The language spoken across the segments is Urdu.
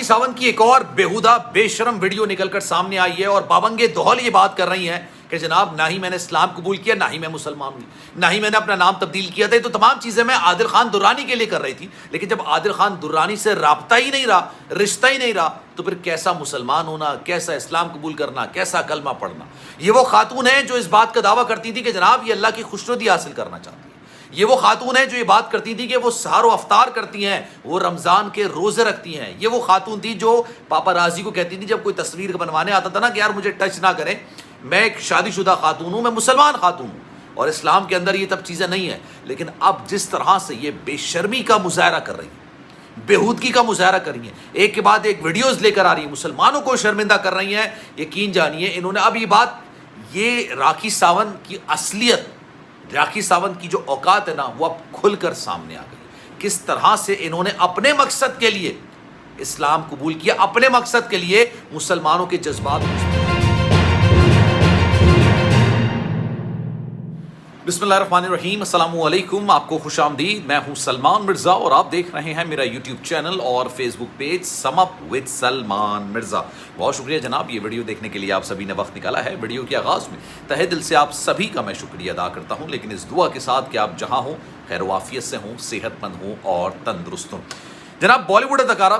ساونت کی ایک اور بیہودہ بے شرم ویڈیو نکل کر سامنے آئی ہے اور بابنگ دہل یہ بات کر رہی ہیں کہ جناب نہ ہی میں نے اسلام قبول کیا، نہ ہی میں مسلمان ہوئی، نہ ہی میں نے اپنا نام تبدیل کیا تھا. تو تمام چیزیں میں عادل خان درانی کے لیے کر رہی تھی، لیکن جب عادل خان درانی سے رابطہ ہی نہیں رہا، رشتہ ہی نہیں رہا، تو پھر کیسا مسلمان ہونا، کیسا اسلام قبول کرنا، کیسا کلمہ پڑھنا. یہ وہ خاتون ہیں جو اس بات کا دعویٰ کرتی تھی کہ جناب یہ اللہ کی خوشنودی حاصل کرنا چاہتی ہے. یہ وہ خاتون ہیں جو یہ بات کرتی تھی کہ وہ سحر و افطار کرتی ہیں، وہ رمضان کے روزے رکھتی ہیں. یہ وہ خاتون تھی جو پاپارازی کو کہتی تھی جب کوئی تصویر بنوانے آتا تھا نا کہ یار مجھے ٹچ نہ کریں، میں ایک شادی شدہ خاتون ہوں، میں مسلمان خاتون ہوں. اور اسلام کے اندر یہ تب چیزیں نہیں ہیں. لیکن اب جس طرح سے یہ بے شرمی کا مظاہرہ کر رہی ہیں، بےہودگی کا مظاہرہ کر رہی ہیں، ایک کے بعد ایک ویڈیوز لے کر آ رہی ہیں، مسلمانوں کو شرمندہ کر رہی ہیں، یقین جانیے انہوں نے اب یہ راکھی ساونت کی اصلیت، راکھی ساونت کی جو اوقات ہے نا وہ اب کھل کر سامنے آ گئی. کس طرح سے انہوں نے اپنے مقصد کے لیے اسلام قبول کیا، اپنے مقصد کے لیے مسلمانوں کے جذبات. بسم اللہ الرحمن الرحیم. السلام علیکم، آپ کو خوش آمدید. میں ہوں سلمان مرزا اور آپ دیکھ رہے ہیں میرا یوٹیوب چینل اور Facebook page sum up with Salman Mirza. بہت شکریہ جناب، یہ ویڈیو دیکھنے کے لیے آپ سبھی نے وقت نکالا ہے. ویڈیو کے آغاز میں تہہ دل سے آپ سبھی کا میں شکریہ ادا کرتا ہوں، لیکن اس دعا کے ساتھ کہ آپ جہاں ہوں خیر و عافیت سے ہوں، صحت مند ہوں اور تندرست ہوں. جناب بالی ووڈ اداکارہ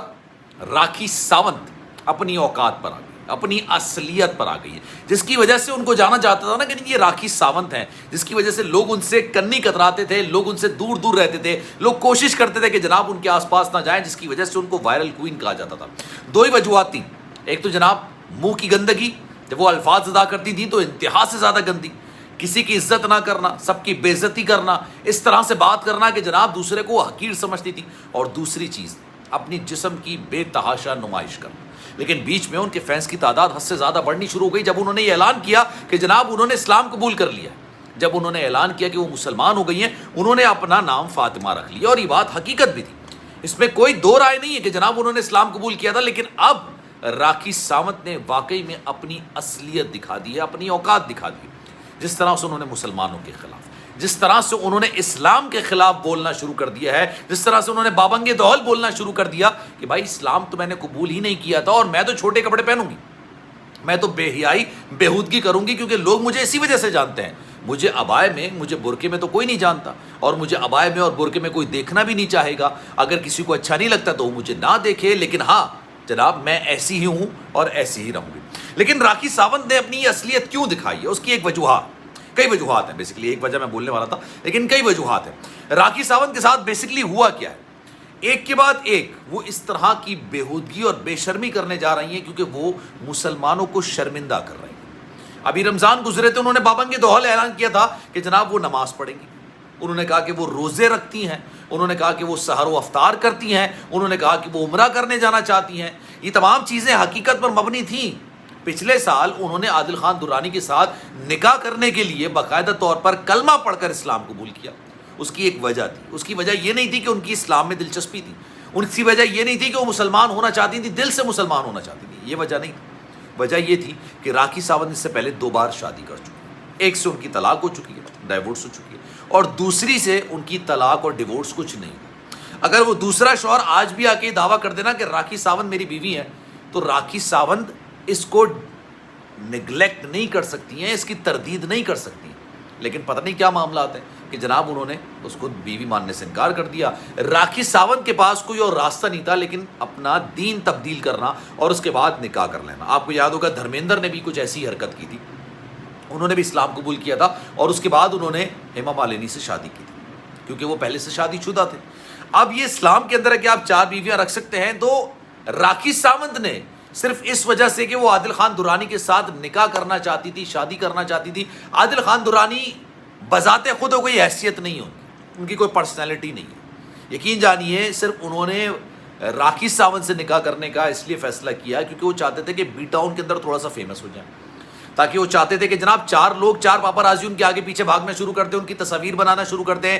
راکھی ساونت اپنی اوقات پر آ گئی، اپنی اصلیت پر آ گئی ہے، جس کی وجہ سے ان کو جانا جاتا تھا نا کہ یہ راکھی ساونت ہیں، جس کی وجہ سے لوگ ان سے کنی کتراتے تھے، لوگ ان سے دور دور رہتے تھے، لوگ کوشش کرتے تھے کہ جناب ان کے آس پاس نہ جائیں، جس کی وجہ سے ان کو وائرل کوئین کہا جاتا تھا. دو ہی وجوہات تھیں. ایک تو جناب منہ کی گندگی، جب وہ الفاظ ادا کرتی تھیں تو انتہا سے زیادہ گندی، کسی کی عزت نہ کرنا، سب کی بے عزتی کرنا، اس طرح سے بات کرنا کہ جناب دوسرے کو حقیر سمجھتی تھی. اور دوسری چیز اپنی جسم کی بے تحاشا نمائش کرنا. لیکن بیچ میں ان کے فینس کی تعداد حد سے زیادہ بڑھنی شروع ہو گئی جب انہوں نے یہ اعلان کیا کہ جناب انہوں نے اسلام قبول کر لیا. جب انہوں نے اعلان کیا کہ وہ مسلمان ہو گئی ہیں، انہوں نے اپنا نام فاطمہ رکھ لیا. اور یہ بات حقیقت بھی تھی، اس میں کوئی دو رائے نہیں ہے کہ جناب انہوں نے اسلام قبول کیا تھا. لیکن اب راکھی ساونت نے واقعی میں اپنی اصلیت دکھا دی ہے، اپنی اوقات دکھا دی. جس طرح سے انہوں نے مسلمانوں کے خلاف، جس طرح سے انہوں نے اسلام کے خلاف بولنا شروع کر دیا ہے، جس طرح سے انہوں نے بابنگ دہل بولنا شروع کر دیا کہ بھائی اسلام تو میں نے قبول ہی نہیں کیا تھا اور میں تو چھوٹے کپڑے پہنوں گی، میں تو بے حیائی بےہودگی کروں گی کیونکہ لوگ مجھے اسی وجہ سے جانتے ہیں. مجھے عبائے میں، مجھے برقعے میں تو کوئی نہیں جانتا، اور مجھے عبائے میں اور برقعے میں کوئی دیکھنا بھی نہیں چاہے گا. اگر کسی کو اچھا نہیں لگتا تو وہ مجھے نہ دیکھے، لیکن ہاں جناب میں ایسی ہی ہوں اور ایسی ہی رہوں گی. لیکن راکھی ساونت نے اپنی یہ اصلیت کیوں دکھائی ہے؟ اس کی ایک وجوہات، کئی وجوہات ہیں. بیسیکلی ایک وجہ میں بولنے والا تھا لیکن کئی وجوہات ہیں. راکھی ساونت کے ساتھ بیسیکلی ہوا کیا ہے؟ ایک کے بعد ایک وہ اس طرح کی بےہودگی اور بے شرمی کرنے جا رہی ہیں کیونکہ وہ مسلمانوں کو شرمندہ کر رہی ہیں. ابھی رمضان گزرے تھے، انہوں نے بابنگ دہل اعلان کیا تھا کہ جناب وہ نماز پڑھیں گی. انہوں نے کہا کہ وہ روزے رکھتی ہیں، انہوں نے کہا کہ وہ سحر و افطار کرتی ہیں، انہوں نے کہا کہ وہ عمرہ کرنے جانا چاہتی ہیں. یہ تمام چیزیں حقیقت پر مبنی تھیں. پچھلے سال انہوں نے عادل خان درانی کے ساتھ نکاح کرنے کے لیے باقاعدہ طور پر کلمہ پڑھ کر اسلام قبول کیا. اس کی ایک وجہ تھی. اس کی وجہ یہ نہیں تھی کہ ان کی اسلام میں دلچسپی تھی، ان کی وجہ یہ نہیں تھی کہ وہ مسلمان ہونا چاہتی تھی، دل سے مسلمان ہونا چاہتی تھی، یہ وجہ نہیں تھی. وجہ یہ تھی کہ راکھی ساونت اس سے پہلے 2 بار شادی کر چکی ہے. ایک سے ان کی طلاق ہو چکی ہے، ڈائیورس ہو چکی ہے، اور دوسری سے ان کی طلاق اور ڈیورس کچھ نہیں. اگر وہ دوسرا شوہر آج بھی آ کے دعویٰ کر دینا کہ راکھی ساونت میری بیوی ہے، تو راکھی ساونت اس کو نگلیکٹ نہیں کر سکتی ہیں، اس کی تردید نہیں کر سکتی ہیں. لیکن پتہ نہیں کیا معاملات ہیں کہ جناب انہوں نے اس کو بیوی ماننے سے انکار کر دیا. راکھی ساونت کے پاس کوئی اور راستہ نہیں تھا لیکن اپنا دین تبدیل کرنا اور اس کے بعد نکاح کر لینا. آپ کو یاد ہوگا دھرمیندر نے بھی کچھ ایسی حرکت کی تھی، انہوں نے بھی اسلام قبول کیا تھا اور اس کے بعد انہوں نے ہیما مالنی سے شادی کی تھی کیونکہ وہ پہلے سے شادی شدہ تھے. اب یہ اسلام کے اندر ہے کہ آپ 4 بیویاں رکھ سکتے ہیں. تو راکھی ساونت نے صرف اس وجہ سے کہ وہ عادل خان درانی کے ساتھ نکاح کرنا چاہتی تھی، شادی کرنا چاہتی تھی. عادل خان درانی بذات خود کوئی حیثیت نہیں ہوتی، ان کی کوئی پرسنالٹی نہیں ہے. یقین جانیے صرف انہوں نے راکھی ساونت سے نکاح کرنے کا اس لیے فیصلہ کیا کیونکہ وہ چاہتے تھے کہ بی ٹاؤن کے اندر تھوڑا سا فیمس ہو جائیں، تاکہ وہ چاہتے تھے کہ جناب 4 لوگ 4 پاپارازی ان کے آگے پیچھے بھاگنا شروع کرتے ہیں، ان کی تصاویر بنانا شروع کرتے ہیں،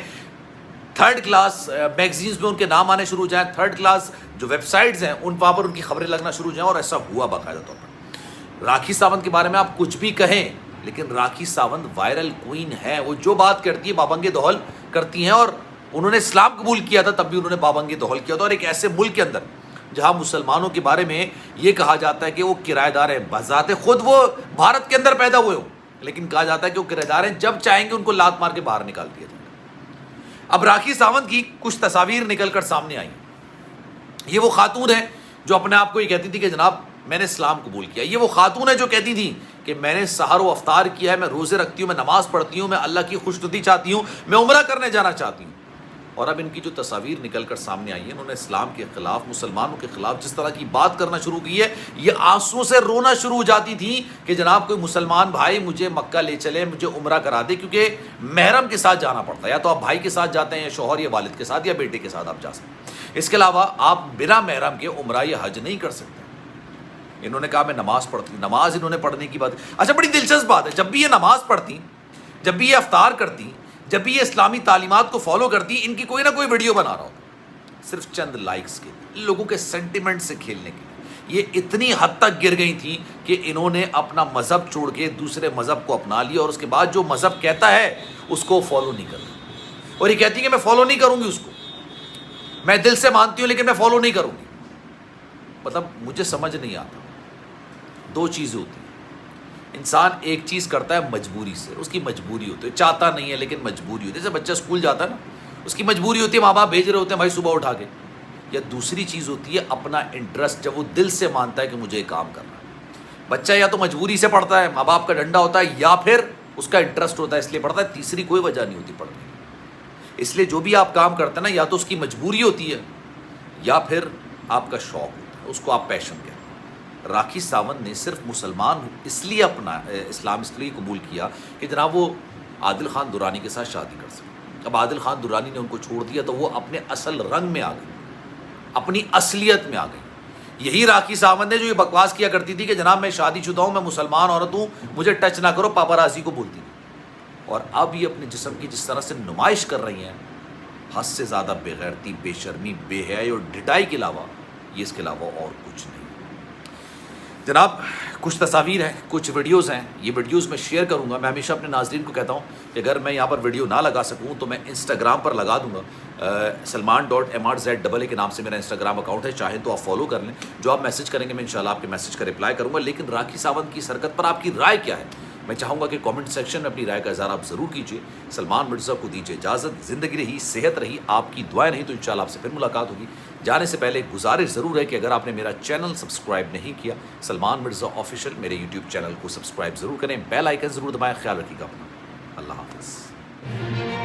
3rd کلاس میگزینز میں ان کے نام آنے شروع ہو جائیں، 3rd کلاس جو ویب سائٹس ہیں ان پر ان کی خبریں لگنا شروع ہو جائیں. اور ایسا ہوا باقاعدہ طور پر. راکھی ساونت کے بارے میں آپ کچھ بھی کہیں لیکن راکھی ساونت وائرل کوئین ہے. وہ جو بات کرتی ہے بابنگ دہل کرتی ہیں. اور انہوں نے اسلام قبول کیا تھا تب بھی انہوں نے بابنگ دہل کیا تھا. اور ایک ایسے ملک کے اندر جہاں مسلمانوں کے بارے میں یہ کہا جاتا ہے کہ وہ کرایہ دار ہیں، بذات خود وہ بھارت کے اندر پیدا ہوئے ہوں، لیکن کہا جاتا ہے کہ وہ کرایہ دار ہیں، جب چاہیں گے ان کو لات مار کے باہر نکال دیا جائے۔ اب راکھی ساونت کی کچھ تصاویر نکل کر سامنے آئی۔ یہ وہ خاتون ہے جو اپنے آپ کو یہ کہتی تھی کہ جناب میں نے اسلام قبول کیا۔ یہ وہ خاتون ہے جو کہتی تھی کہ میں نے سحر و افطار کیا ہے، میں روزے رکھتی ہوں، میں نماز پڑھتی ہوں، میں اللہ کی خوشنودی چاہتی ہوں، میں عمرہ کرنے جانا چاہتی ہوں۔ اور اب ان کی جو تصاویر نکل کر سامنے آئی ہیں، انہوں نے اسلام کے خلاف، مسلمانوں کے خلاف جس طرح کی بات کرنا شروع کی ہے، یہ آنسوں سے رونا شروع ہو جاتی تھی کہ جناب کوئی مسلمان بھائی مجھے مکہ لے چلے، مجھے عمرہ کرا دے، کیونکہ محرم کے ساتھ جانا پڑتا ہے، یا تو آپ بھائی کے ساتھ جاتے ہیں، یا شوہر یا والد کے ساتھ، یا بیٹے کے ساتھ آپ جا سکتے ہیں۔ اس کے علاوہ آپ بنا محرم کے عمرہ یا حج نہیں کر سکتے۔ انہوں نے کہا میں نماز پڑھتی ہوں، نماز انہوں نے پڑھنے کی بات۔ اچھا بڑی دلچسپ بات ہے، جب بھی یہ نماز پڑھتی، جب بھی یہ افطار کرتی، جب بھی یہ اسلامی تعلیمات کو فالو کرتی، ان کی کوئی نہ کوئی ویڈیو بنا رہا ہوتا، صرف چند لائکس کے، لوگوں کے سینٹیمنٹ سے کھیلنے کے لیے۔ یہ اتنی حد تک گر گئی تھی کہ انہوں نے اپنا مذہب چھوڑ کے دوسرے مذہب کو اپنا لیا، اور اس کے بعد جو مذہب کہتا ہے اس کو فالو نہیں کرتی، اور یہ کہتی ہے کہ میں فالو نہیں کروں گی اس کو، میں دل سے مانتی ہوں لیکن میں فالو نہیں کروں گی۔ مطلب مجھے سمجھ نہیں آتا، دو چیزیں ہوتی ہیں، انسان ایک چیز کرتا ہے مجبوری سے، اس کی مجبوری ہوتی ہے، چاہتا نہیں ہے لیکن مجبوری ہوتی ہے، جیسے بچہ اسکول جاتا ہے نا، اس کی مجبوری ہوتی ہے، ماں باپ بھیج رہے ہوتے ہیں بھائی صبح اٹھا کے۔ یا دوسری چیز ہوتی ہے اپنا انٹرسٹ، جب وہ دل سے مانتا ہے کہ مجھے یہ کام کرنا ہے۔ بچہ یا تو مجبوری سے پڑھتا ہے، ماں باپ کا ڈنڈا ہوتا ہے، یا پھر اس کا انٹرسٹ ہوتا ہے اس لیے پڑھتا ہے، تیسری کوئی وجہ نہیں ہوتی پڑھنے کی۔ اس لیے جو بھی آپ کام کرتے ہیں نا، یا تو اس کی مجبوری ہوتی ہے یا پھر آپ کا شوق ہوتا ہے، اس کو آپ پیشن کہتے ہیں۔ راکھی ساونت نے صرف مسلمان اس لیے اپنا اسلام اس لیے قبول کیا کہ جناب وہ عادل خان درانی کے ساتھ شادی کر سکے۔ اب عادل خان درانی نے ان کو چھوڑ دیا تو وہ اپنے اصل رنگ میں آ گئی، اپنی اصلیت میں آ گئی۔ یہی راکھی ساونت نے جو یہ بکواس کیا کرتی تھی کہ جناب میں شادی شدہ ہوں، میں مسلمان عورت ہوں، مجھے ٹچ نہ کرو، پاپارازی کو بولتی تھی، اور اب یہ اپنے جسم کی جس طرح سے نمائش کر رہی ہیں، حد سے زیادہ بے غیرتی، بے شرمی، بے حیائی اور ڈھٹائی کے علاوہ یہ اس کے علاوہ اور کچھ نہیں۔ جناب کچھ تصاویر ہیں، کچھ ویڈیوز ہیں، یہ ویڈیوز میں شیئر کروں گا۔ میں ہمیشہ اپنے ناظرین کو کہتا ہوں کہ اگر میں یہاں پر ویڈیو نہ لگا سکوں تو میں انسٹاگرام پر لگا دوں گا، سلمان.MRZAA کے نام سے میرا انسٹاگرام اکاؤنٹ ہے، چاہیں تو آپ فالو کر لیں۔ جو آپ میسج کریں گے میں انشاءاللہ آپ کے میسج کا رپلائی کروں گا۔ لیکن راکھی ساونت کی اس حرکت پر آپ کی رائے کیا ہے؟ میں چاہوں گا کہ کامنٹ سیکشن میں اپنی رائے کا اظہار آپ ضرور کیجیے۔ سلمان مرزا کو دیجیے اجازت، زندگی رہی، صحت رہی، آپ کی دعائیں نہیں تو انشاءاللہ آپ سے پھر ملاقات ہوگی۔ جانے سے پہلے ایک گزارش ضرور ہے کہ اگر آپ نے میرا چینل سبسکرائب نہیں کیا، سلمان مرزا آفیشیل میرے یوٹیوب چینل کو سبسکرائب ضرور کریں، بیل آئیکن ضرور دبائیں۔ خیال رکھیے گا اپنا، اللہ حافظ۔